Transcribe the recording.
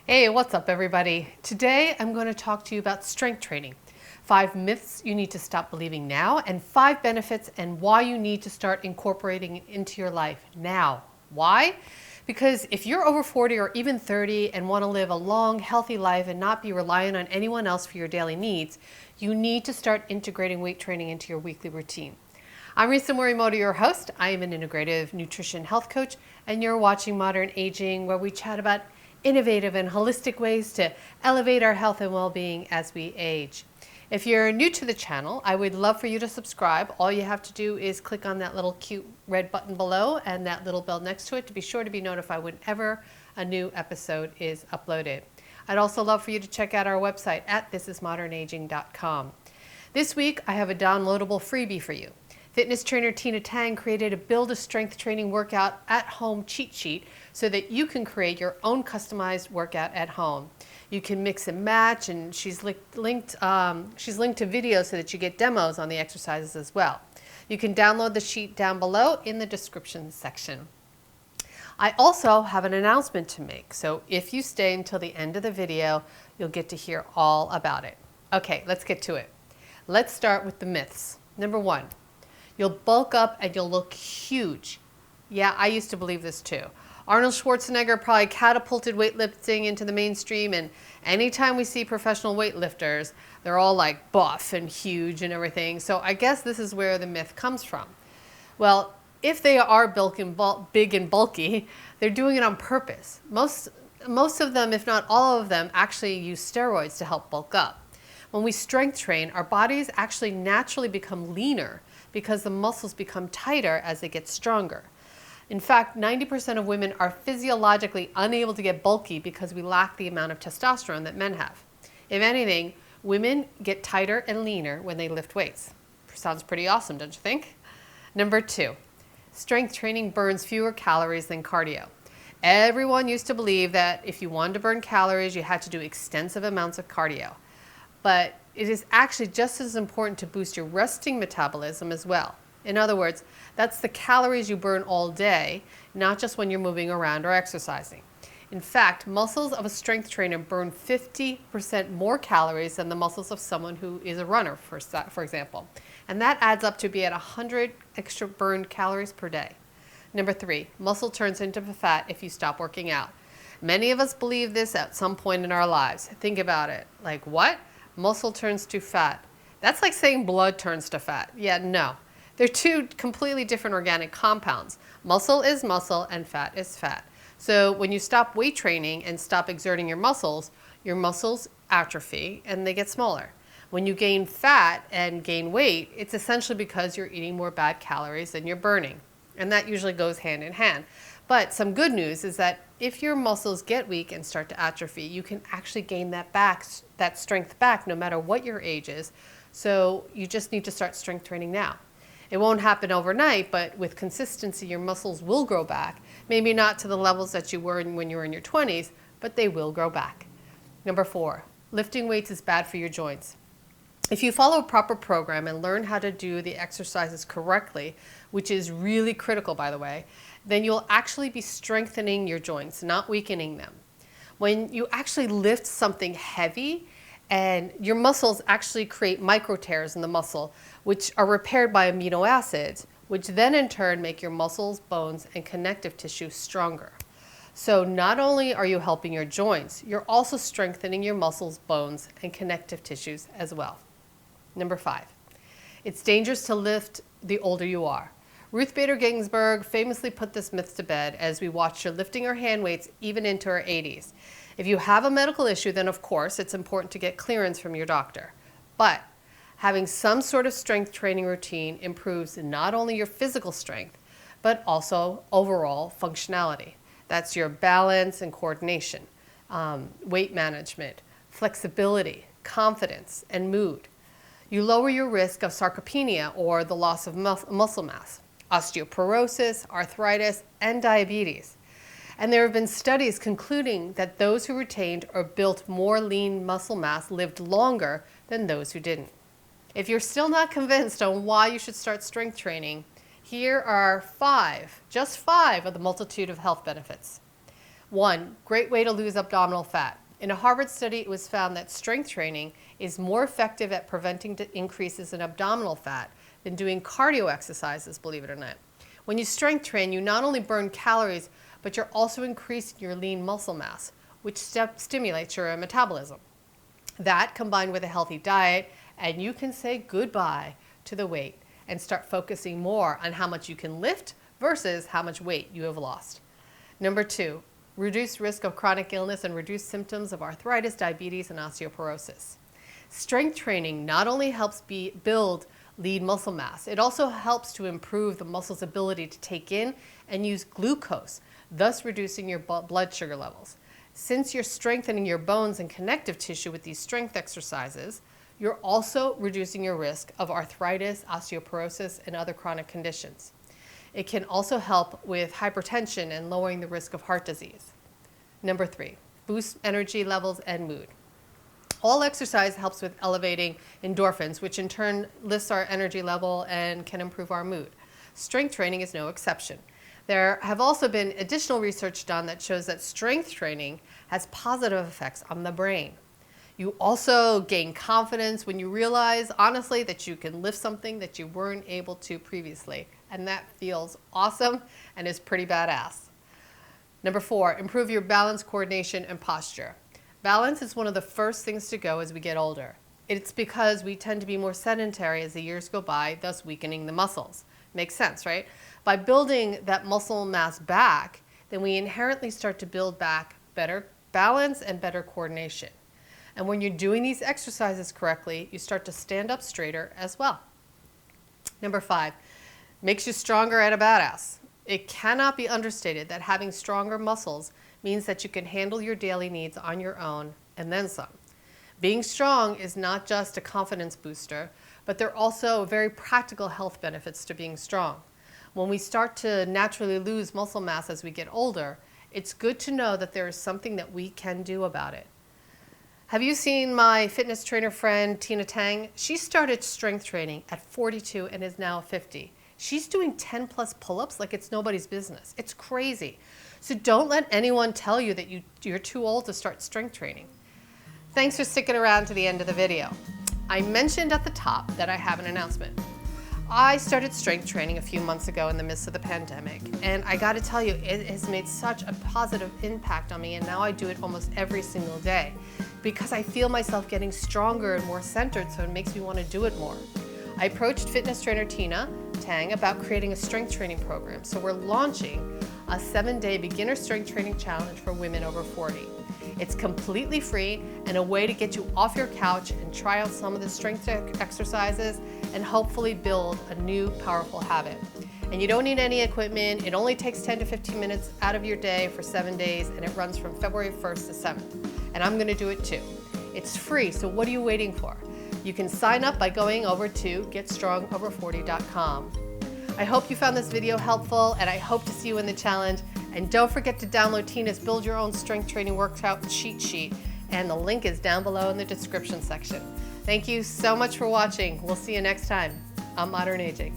Hey, what's up everybody? Today I'm going to talk to you about strength training. 5 myths you need to stop believing now, and 5 benefits and why you need to start incorporating it into your life now. Why? Because if you're over 40 or even 30 and want to live a long, healthy life and not be reliant on anyone else for your daily needs, you need to start integrating weight training into your weekly routine. I'm Risa Morimoto, your host. I am an integrative nutrition health coach, and you're watching Modern Aging, where we chat about innovative and holistic ways to elevate our health and well-being as we age. If you're new to the channel, I would love for you to subscribe. All you have to do is click on that little cute red button below and that little bell next to it to be sure to be notified whenever a new episode is uploaded. I'd also love for you to check out our website at thisismodernaging.com. This week, I have a downloadable freebie for you. Fitness trainer Tina Tang created a Build a Strength Training Workout at Home cheat sheet so that you can create your own customized workout at home. You can mix and match, and she's linked to videos so that you get demos on the exercises as well. You can download the sheet down below in the description section. I also have an announcement to make, so if you stay until the end of the video, you'll get to hear all about it. Okay, let's get to it. Let's start with the myths. Number 1. You'll bulk up and you'll look huge. Yeah, I used to believe this too. Arnold Schwarzenegger probably catapulted weightlifting into the mainstream, and anytime we see professional weightlifters, they're all like buff and huge and everything. So I guess this is where the myth comes from. Well, if they are big and bulky, they're doing it on purpose. Most of them, if not all of them, actually use steroids to help bulk up. When we strength train, our bodies actually naturally become leaner because the muscles become tighter as they get stronger. In fact, 90% of women are physiologically unable to get bulky because we lack the amount of testosterone that men have. If anything, women get tighter and leaner when they lift weights. Sounds pretty awesome, don't you think? Number 2, strength training burns fewer calories than cardio. Everyone used to believe that if you wanted to burn calories, you had to do extensive amounts of cardio. But it is actually just as important to boost your resting metabolism as well. In other words, that's the calories you burn all day, not just when you're moving around or exercising. In fact, muscles of a strength trainer burn 50% more calories than the muscles of someone who is a runner, for example. And that adds up to be at 100 extra burned calories per day. Number 3, muscle turns into fat if you stop working out. Many of us believe this at some point in our lives. Think about it. Like, what? Muscle turns to fat. That's like saying blood turns to fat. Yeah, no. They're two completely different organic compounds. Muscle is muscle and fat is fat. So when you stop weight training and stop exerting your muscles atrophy and they get smaller. When you gain fat and gain weight, it's essentially because you're eating more bad calories than you're burning. And that usually goes hand in hand. But some good news is that if your muscles get weak and start to atrophy, you can actually gain that strength back no matter what your age is. So you just need to start strength training now. It won't happen overnight, but with consistency, your muscles will grow back. Maybe not to the levels that you were when you were in your 20s, but they will grow back. Number 4, lifting weights is bad for your joints. If you follow a proper program and learn how to do the exercises correctly, which is really critical, by the way, then you'll actually be strengthening your joints, not weakening them. When you actually lift something heavy, and your muscles actually create micro tears in the muscle, which are repaired by amino acids, which then in turn make your muscles, bones, and connective tissue stronger. So not only are you helping your joints, you're also strengthening your muscles, bones, and connective tissues as well. Number 5, it's dangerous to lift the older you are. Ruth Bader Ginsburg famously put this myth to bed as we watched her lifting her hand weights even into her 80s. If you have a medical issue, then of course it's important to get clearance from your doctor. But having some sort of strength training routine improves not only your physical strength, but also overall functionality. That's your balance and coordination, weight management, flexibility, confidence, and mood. You lower your risk of sarcopenia, or the loss of muscle mass, osteoporosis, arthritis, and diabetes. And there have been studies concluding that those who retained or built more lean muscle mass lived longer than those who didn't. If you're still not convinced on why you should start strength training, here are 5, just 5 of the multitude of health benefits. One, great way to lose abdominal fat. In a Harvard study, it was found that strength training is more effective at preventing increases in abdominal fat than doing cardio exercises, believe it or not. When you strength train, you not only burn calories, but you're also increasing your lean muscle mass, which stimulates your metabolism. That, combined with a healthy diet, and you can say goodbye to the weight and start focusing more on how much you can lift versus how much weight you have lost. Number two, reduce risk of chronic illness and reduce symptoms of arthritis, diabetes, and osteoporosis. Strength training not only helps build lean muscle mass, it also helps to improve the muscle's ability to take in and use glucose, thus reducing your blood sugar levels. Since you're strengthening your bones and connective tissue with these strength exercises, you're also reducing your risk of arthritis, osteoporosis, and other chronic conditions. It can also help with hypertension and lowering the risk of heart disease. Number three, boost energy levels and mood. All exercise helps with elevating endorphins, which in turn lifts our energy level and can improve our mood. Strength training is no exception. There have also been additional research done that shows that strength training has positive effects on the brain. You also gain confidence when you realize, honestly, that you can lift something that you weren't able to previously. And that feels awesome and is pretty badass. Number four, improve your balance, coordination, and posture. Balance is one of the first things to go as we get older. It's because we tend to be more sedentary as the years go by, thus weakening the muscles. Makes sense, right? By building that muscle mass back, then we inherently start to build back better balance and better coordination. And when you're doing these exercises correctly, you start to stand up straighter as well. Number five, makes you stronger and a badass. It cannot be understated that having stronger muscles means that you can handle your daily needs on your own and then some. Being strong is not just a confidence booster, but there are also very practical health benefits to being strong. When we start to naturally lose muscle mass as we get older, it's good to know that there is something that we can do about it. Have you seen my fitness trainer friend, Tang? She started strength training at 42 and is now 50. She's doing 10 plus pull-ups like it's nobody's business. It's crazy. So don't let anyone tell you that you're too old to start strength training. Thanks for sticking around to the end of the video. I mentioned at the top that I have an announcement. I started strength training a few months ago in the midst of the pandemic, and I gotta tell you, it has made such a positive impact on me, and now I do it almost every single day because I feel myself getting stronger and more centered, so it makes me want to do it more. I approached fitness trainer Tang about creating a strength training program, so we're launching a 7-day beginner strength training challenge for women over 40. It's completely free and a way to get you off your couch and try out some of the strength exercises and hopefully build a new powerful habit. And you don't need any equipment. It only takes 10 to 15 minutes out of your day for 7 days, and it runs from February 1st to 7th. And I'm gonna do it too. It's free, so what are you waiting for? You can sign up by going over to getstrongover40.com. I hope you found this video helpful, and I hope to see you in the challenge. And don't forget to download Tina's Build Your Own Strength Training Workout Cheat Sheet, and the link is down below in the description section. Thank you so much for watching. We'll see you next time on Modern Aging.